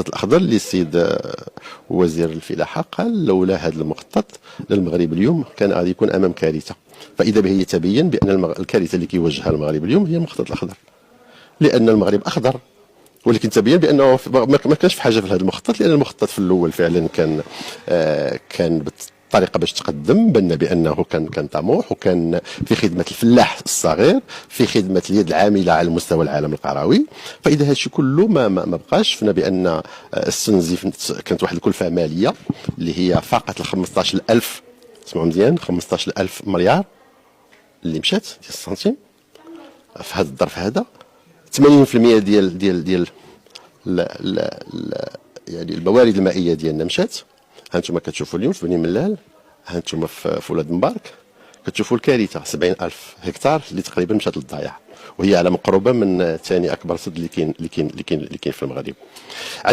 الأخضر اللي السيد وزير الفلاحة قال لولا هذا المخطط للمغرب اليوم كان غادي يكون أمام كارثة. فإذا به يتبين بأن الكارثة اللي كيواجهها المغرب اليوم هي المخطط الأخضر، لأن المغرب أخضر، ولكن تبين بانه ما كانش في حاجه في هذا المخطط، لان المخطط في الاول فعلا كان بالطريقه باش تقدم، بان بانه كان طموح وكان في خدمه الفلاح الصغير، في خدمه اليد العامله على مستوى العالم القروي. فاذا هذا الشيء كله ما بقاش، شفنا بان السنزيف كانت واحد الكلفه ماليه اللي هي فاقت ال 15000، اسمعوا مزيان، 15000 مليار اللي مشات ديال السنتيم في هذا الظرف هذا. 80% ديال لا لا لا يعني الموارد المائيه ديالنا مشات. ها انتم كتشوفوا اليوم في بني ملال، ها انتم في ولاد مبارك كتشوفوا الكارثه، 70000 هكتار اللي تقريبا مشات للضياع، وهي على مقربه من ثاني اكبر سد اللي كاين في المغرب.